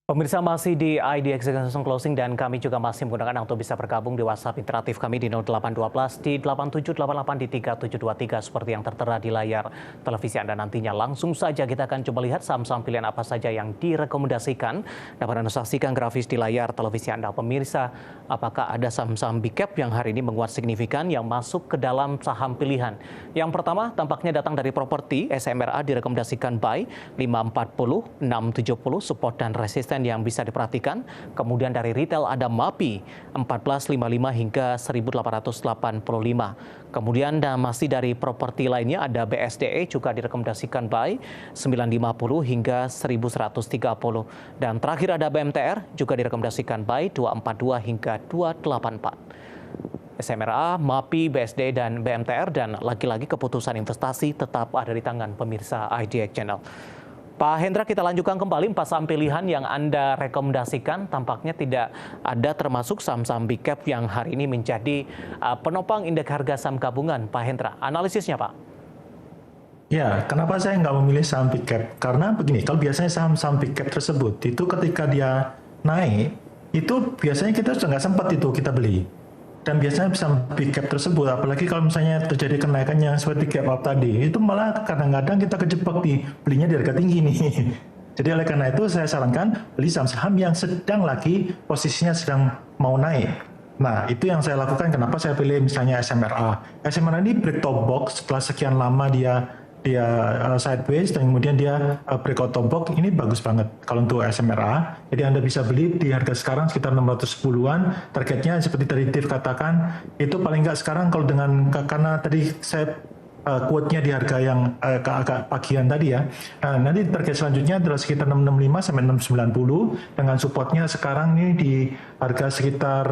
Pemirsa masih di ID Execution Closing dan kami juga masih menggunakan untuk bisa bergabung di WhatsApp interaktif kami di 0812 di 8788 di 3723 seperti yang tertera di layar televisi Anda nantinya. Langsung saja kita akan coba lihat saham-saham pilihan apa saja yang direkomendasikan. Dapat Anda saksikan grafis di layar televisi Anda. Pemirsa, apakah ada saham-saham big cap yang hari ini menguat signifikan yang masuk ke dalam saham pilihan? Yang pertama tampaknya datang dari properti. SMRA direkomendasikan buy 540, 670 support dan resisten yang bisa diperhatikan. Kemudian dari retail ada MAPI 1455 hingga 1885. Kemudian masih dari properti lainnya ada BSDE juga direkomendasikan buy 950 hingga 1130. Dan terakhir ada BMTR juga direkomendasikan buy 242 hingga 284. SMRA, MAPI, BSD, dan BMTR, dan lagi-lagi keputusan investasi tetap ada di tangan pemirsa IDX Channel. Pak Hendra, kita lanjutkan kembali 4 saham pilihan yang Anda rekomendasikan. Tampaknya tidak ada termasuk saham-saham big cap yang hari ini menjadi penopang indeks harga saham gabungan. Pak Hendra, analisisnya Pak? Ya, kenapa saya nggak memilih saham big cap? Karena begini, kalau biasanya saham-saham big cap tersebut, itu ketika dia naik, itu biasanya kita sudah nggak sempat itu kita beli. Dan biasanya saham big cap tersebut, apalagi kalau misalnya terjadi kenaikan yang seperti gap up tadi, itu malah kadang-kadang kita kejebak di belinya di harga tinggi nih. Jadi oleh karena itu saya sarankan beli saham-saham yang sedang lagi posisinya sedang mau naik. Nah, itu yang saya lakukan. Kenapa saya pilih misalnya SMRA. SMRA ini break top box setelah sekian lama dia sideways dan kemudian dia breakout top box. Ini bagus banget kalau untuk SMRA. Jadi Anda bisa beli di harga sekarang sekitar 610-an. Targetnya seperti tadi Dave katakan, itu paling nggak sekarang kalau dengan, karena tadi saya quote-nya di harga yang agak pagian tadi ya. Nanti target selanjutnya adalah sekitar 665 sampai 690 dengan supportnya sekarang ini di harga sekitar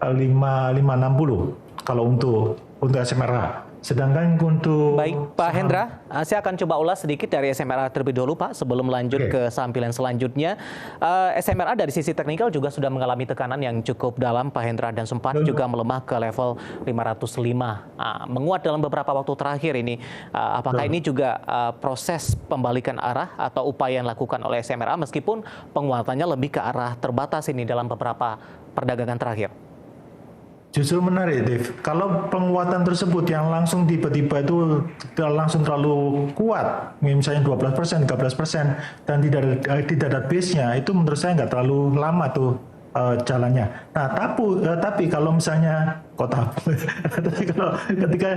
5560 kalau untuk SMRA. Sedangkan untuk baik Pak Hendra, saya akan coba ulas sedikit dari SMRA terlebih dahulu Pak sebelum lanjut ke saham pilihan selanjutnya. SMRA dari sisi teknikal juga sudah mengalami tekanan yang cukup dalam Pak Hendra dan sempat juga melemah ke level 505. Menguat dalam beberapa waktu terakhir ini. Apakah ini juga proses pembalikan arah atau upaya yang dilakukan oleh SMRA meskipun penguatannya lebih ke arah terbatas ini dalam beberapa perdagangan terakhir? Justru menarik, Dave. Kalau penguatan tersebut yang langsung tiba-tiba itu langsung terlalu kuat, misalnya 12%, 13%, dan tidak ada base-nya, itu menurut saya nggak terlalu lama tuh jalannya. Nah, tapi kalau misalnya tapi kalau ketika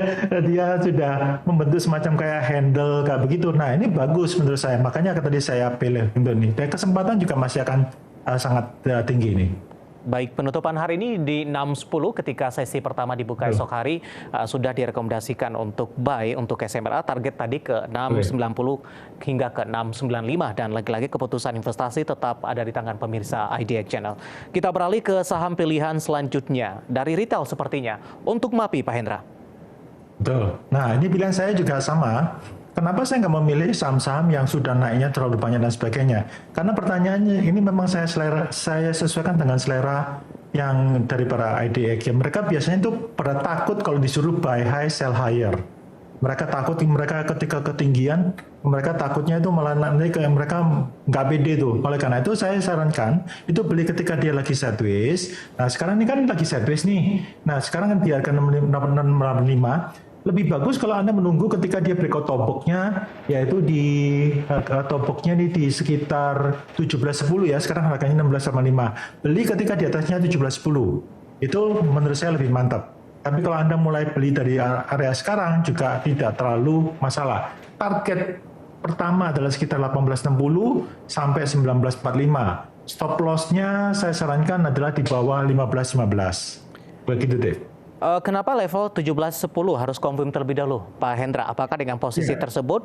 dia sudah membentuk semacam kayak handle kayak begitu, nah ini bagus menurut saya. Makanya tadi saya pilih untuk ini. Dan kesempatan juga masih akan sangat tinggi ini. Baik, penutupan hari ini di 6.10 ketika sesi pertama dibuka esok hari sudah direkomendasikan untuk buy untuk SMRA, target tadi ke 690 hingga ke 695 dan lagi-lagi keputusan investasi tetap ada di tangan pemirsa IDX Channel. Kita beralih ke saham pilihan selanjutnya dari retail sepertinya untuk MAPI, Pak Hendra. Betul. Nah, ini pilihan saya juga sama. Kenapa saya nggak memilih saham-saham yang sudah naiknya terlalu banyak dan sebagainya? Karena pertanyaannya ini memang saya sesuaikan dengan selera yang dari para IDX. Ya, mereka biasanya itu pada takut kalau disuruh buy high, sell higher. Mereka takut, mereka ketika ketinggian, mereka takutnya itu malah nanti mereka nggak pede tuh. Oleh karena itu saya sarankan itu beli ketika dia lagi sideways. Nah sekarang ini kan lagi sideways nih. Nah sekarang kan di harga 665. Lebih bagus kalau Anda menunggu ketika dia breakout top box-nya, yaitu di top box-nya ini di sekitar 17.10 ya, sekarang harganya 16,5. Beli ketika di atasnya 17.10. Itu menurut saya lebih mantap. Tapi kalau Anda mulai beli dari area sekarang juga tidak terlalu masalah. Target pertama adalah sekitar 18.60 sampai 19.45. Stop loss-nya saya sarankan adalah di bawah 15.15. Begitu deh. Kenapa level 17.10 harus confirm terlebih dahulu, Pak Hendra? Apakah dengan posisi tersebut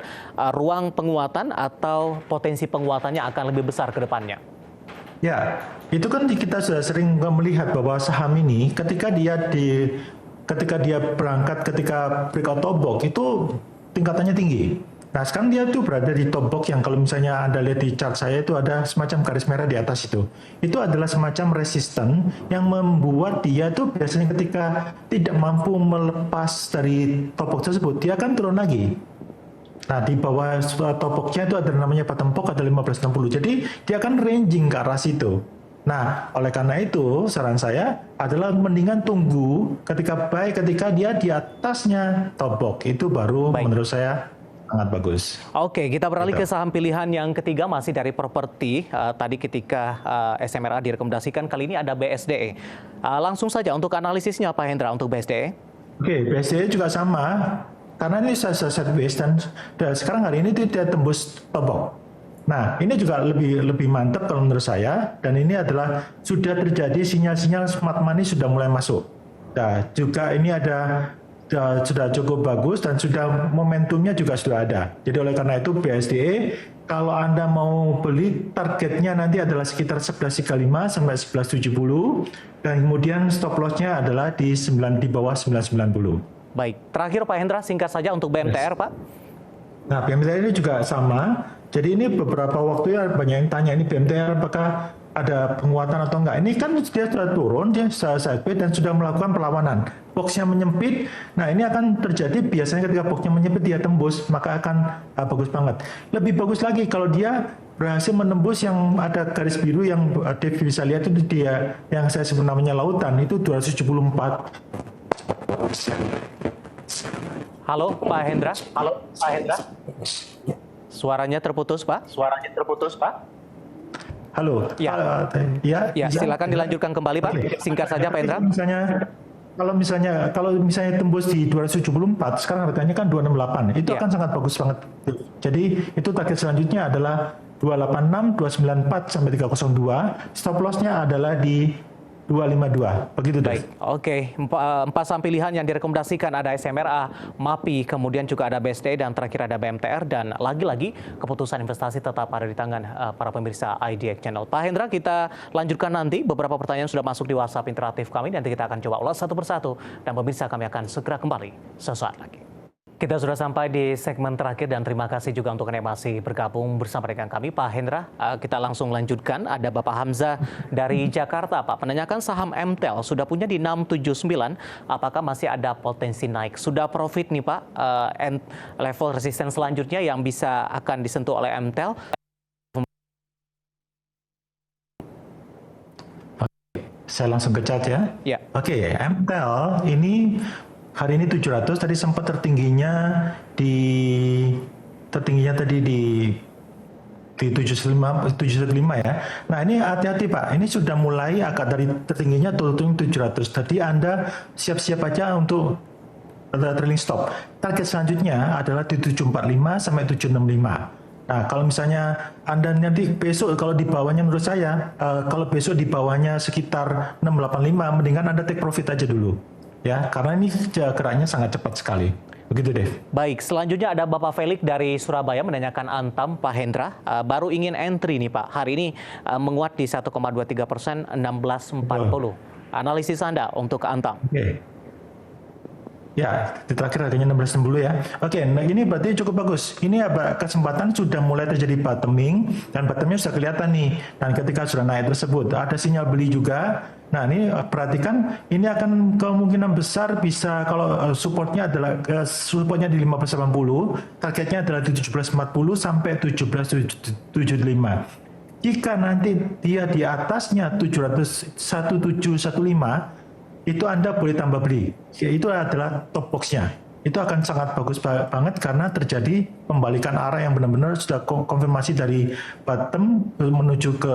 ruang penguatan atau potensi penguatannya akan lebih besar ke depannya? Ya, itu kan kita sudah sering melihat bahwa saham ini ketika dia berangkat ketika breakout top box itu tingkatannya tinggi. Nah sekarang dia tuh berada di top box yang kalau misalnya Anda lihat di chart saya itu ada semacam garis merah di atas itu. Itu adalah semacam resisten yang membuat dia tuh biasanya ketika tidak mampu melepas dari top box tersebut, dia akan turun lagi. Nah, di bawah top box-nya itu ada namanya bottom box ada 1560. Jadi dia akan ranging ke arah situ. Nah, oleh karena itu saran saya adalah mendingan tunggu ketika dia di atasnya top box itu baru menurut saya sangat bagus. Oke, kita beralih ke saham pilihan yang ketiga masih dari properti. Tadi ketika SMRA direkomendasikan, kali ini ada BSDE. Langsung saja untuk analisisnya Pak Hendra untuk BSDE. Oke, BSDE juga sama. Karena ini set base dan sekarang hari ini dia tembus top box. Nah, ini juga lebih mantap kalau menurut saya, dan ini adalah sudah terjadi sinyal-sinyal smart money sudah mulai masuk. Nah, juga ini sudah cukup bagus dan sudah momentumnya juga sudah ada. Jadi oleh karena itu BSDE, kalau Anda mau beli targetnya nanti adalah sekitar 11.35 sampai 11.70 dan kemudian stop loss-nya adalah di bawah 9.90. Baik, terakhir Pak Hendra singkat saja untuk BMTR, Pak. Nah, BMTR ini juga sama. Jadi ini beberapa waktu ya banyak yang tanya ini BMTR apakah ada penguatan atau enggak. Ini kan dia sudah turun, dia sideways dan sudah melakukan perlawanan. Boxnya menyempit, nah ini akan terjadi biasanya ketika boxnya menyempit dia tembus, maka akan bagus banget. Lebih bagus lagi kalau dia berhasil menembus yang ada garis biru yang Dev bisa lihat itu dia yang saya sebut namanya lautan, itu 274. Halo Pak Hendra. Suaranya terputus, Pak. Halo. Ya, silakan dilanjutkan kembali, Pak. Singkat saja, Pak Hendra. Kalau misalnya tembus di 274, sekarang harganya kan 268. Itu akan sangat bagus banget. Jadi itu target selanjutnya adalah 286, 294 sampai 302. Stop loss-nya adalah di 252, begitu deh. Baik, oke. Empat saham pilihan yang direkomendasikan ada SMRA, MAPI, kemudian juga ada BSDE, dan terakhir ada BMTR. Dan lagi-lagi keputusan investasi tetap ada di tangan para pemirsa IDX Channel. Pak Hendra, kita lanjutkan nanti. Beberapa pertanyaan sudah masuk di WhatsApp interaktif kami. Nanti kita akan coba ulas satu persatu. Dan pemirsa kami akan segera kembali sesaat lagi. Kita sudah sampai di segmen terakhir dan terima kasih juga untuk Anda yang masih bergabung bersama dengan kami. Pak Hendra, kita langsung lanjutkan. Ada Bapak Hamzah dari Jakarta, Pak. Menanyakan saham MTEL, sudah punya di 679, apakah masih ada potensi naik? Sudah profit nih Pak, level resisten selanjutnya yang bisa akan disentuh oleh MTEL. Saya langsung ke chart ya. Ya. Oke, MTEL ini hari ini 700, tadi sempat tertingginya tadi di 705 ya. Nah ini hati-hati Pak, ini sudah mulai agak dari tertingginya turun 700. Tadi Anda siap-siap aja untuk trailing stop. Target selanjutnya adalah di 745 sampai 765. Nah, kalau misalnya Anda nanti besok kalau di bawahnya menurut saya, kalau besok di bawahnya sekitar 685, mendingan Anda take profit aja dulu. Ya, karena ini geraknya sangat cepat sekali. Begitu deh. Baik, selanjutnya ada Bapak Felix dari Surabaya menanyakan Antam, Pak Hendra. Baru ingin entry nih Pak. Hari ini menguat di 1,23%, 1640. Analisis Anda untuk Antam. Oke. Ya, di terakhir harganya 1660 ya. Oke, nah ini berarti cukup bagus. Ini kesempatan sudah mulai terjadi bottoming dan bottomnya sudah kelihatan nih. Dan ketika sudah naik tersebut, ada sinyal beli juga. Nah ini perhatikan, ini akan kemungkinan besar bisa kalau supportnya di 1580, targetnya adalah di 1740 sampai 1775. Jika nanti dia di atasnya 1715, itu Anda boleh tambah beli. Itu adalah top box-nya. Itu akan sangat bagus banget karena terjadi pembalikan arah yang benar-benar sudah konfirmasi dari bottom menuju ke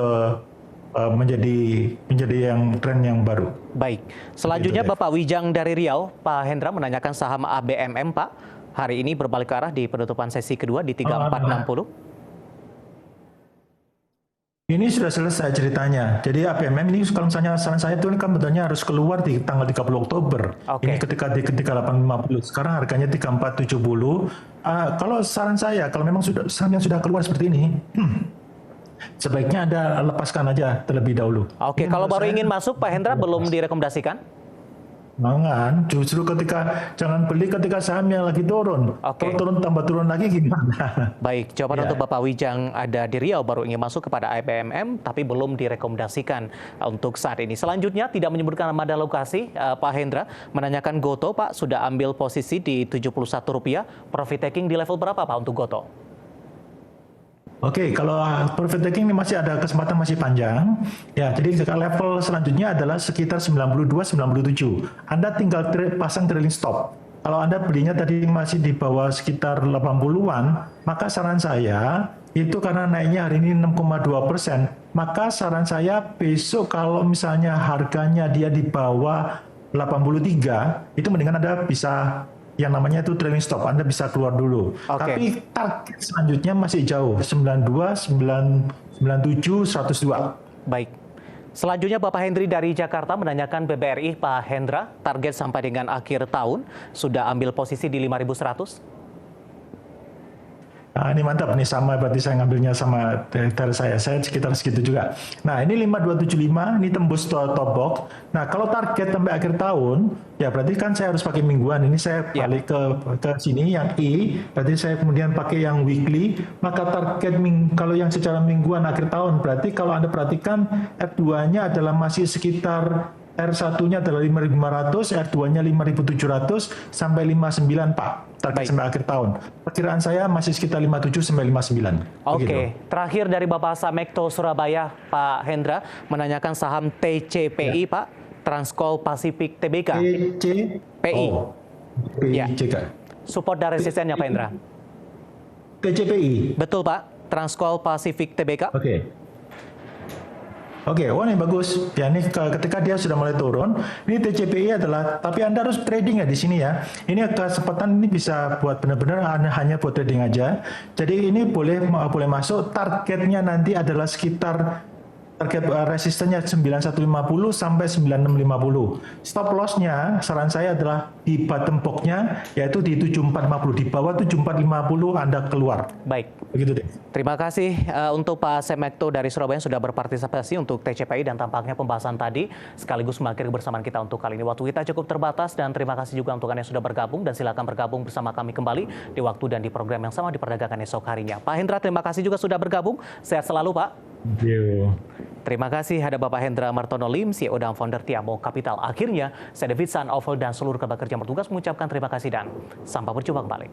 menjadi yang tren yang baru. Baik. Selanjutnya Bapak Wijang dari Riau, Pak Hendra menanyakan saham ABMM, Pak. Hari ini berbalik arah di penutupan sesi kedua di 3460. Ini sudah selesai ceritanya. Jadi ABMM ini kalau misalnya saran saya itu kan betulnya harus keluar di tanggal 30 Oktober. Ini ketika 850. Sekarang harganya 3470. Kalau saran saya, kalau memang saham yang sudah keluar seperti ini, sebaiknya Anda lepaskan aja terlebih dahulu. Oke, kalau baru ingin masuk Pak Hendra belum direkomendasikan? Jangan, justru jangan beli ketika sahamnya lagi turun. Oke. Kalau turun tambah turun lagi gimana? Baik, jawaban Ya. untuk Bapak Wijang ada di Riau, baru ingin masuk kepada IBMM, tapi belum direkomendasikan untuk saat ini. Selanjutnya, tidak menyebutkan nama dan lokasi, Pak Hendra menanyakan Goto, Pak, sudah ambil posisi di Rp71. Profit taking di level berapa, Pak, untuk Goto? Oke, kalau profit taking ini masih ada kesempatan masih panjang. Ya, jadi level selanjutnya adalah sekitar 92-97. Anda tinggal pasang trailing stop. Kalau Anda belinya tadi masih di bawah sekitar 80-an, maka saran saya itu karena naiknya hari ini 6,2%, maka saran saya besok kalau misalnya harganya dia di bawah 83, itu mendingan Anda bisa yang namanya itu trailing stop, Anda bisa keluar dulu. Oke. Tapi target selanjutnya masih jauh, 92, 97, 102. Baik. Selanjutnya Bapak Hendri dari Jakarta menanyakan BBRI, Pak Hendra, target sampai dengan akhir tahun sudah ambil posisi di 5.100? Nah, ini mantap, ini sama berarti saya ngambilnya sama dari saya sekitar segitu juga. Nah, ini 5275, ini tembus top box. Nah, kalau target sampai akhir tahun, ya berarti kan saya harus pakai mingguan. Ini saya balik ke sini yang I, berarti saya kemudian pakai yang weekly. Maka target kalau yang secara mingguan akhir tahun, berarti kalau Anda perhatikan R2-nya adalah masih sekitar R1-nya adalah 5.500, R2-nya 5.700 sampai 59, Pak. Target sampai akhir tahun. Perkiraan saya masih sekitar 57 sampai 59. Oke, Begitu. terakhir dari Bapak Samekto Surabaya, Pak Hendra menanyakan saham TCPI, Pak, Transcol Pacific Tbk. PI. Oh, PI. Support dan resistennya, Pak Hendra. TCPI. Betul, Pak. Transcol Pacific Tbk. Oke, wah ini bagus. Ya ini ketika dia sudah mulai turun, ini TCPI adalah, tapi Anda harus trading ya di sini ya. Ini kesempatan ini bisa buat benar-benar hanya buat trading aja. Jadi ini boleh masuk. Targetnya nanti adalah sekitar target resistennya 9150 sampai 9650. Stop loss-nya saran saya adalah di bottom box-nya yaitu di 7450. Di bawah 7450 Anda keluar. Baik. Begitu deh. Terima kasih untuk Pak Semekto dari Surabaya yang sudah berpartisipasi untuk TCPI dan tampaknya pembahasan tadi sekaligus mengakhiri kebersamaan kita untuk kali ini. Waktu kita cukup terbatas dan terima kasih juga untuk Anda yang sudah bergabung dan silakan bergabung bersama kami kembali di waktu dan di program yang sama di perdagangan esok harinya. Pak Hendra, terima kasih juga sudah bergabung. Sehat selalu, Pak. Thank you. Terima kasih ada Bapak Hendra Martono Lim, CEO dan founder Tiamo Capital. Akhirnya, saya David San Oval dan seluruh kerabat kerja bertugas mengucapkan terima kasih dan sampai berjumpa kembali.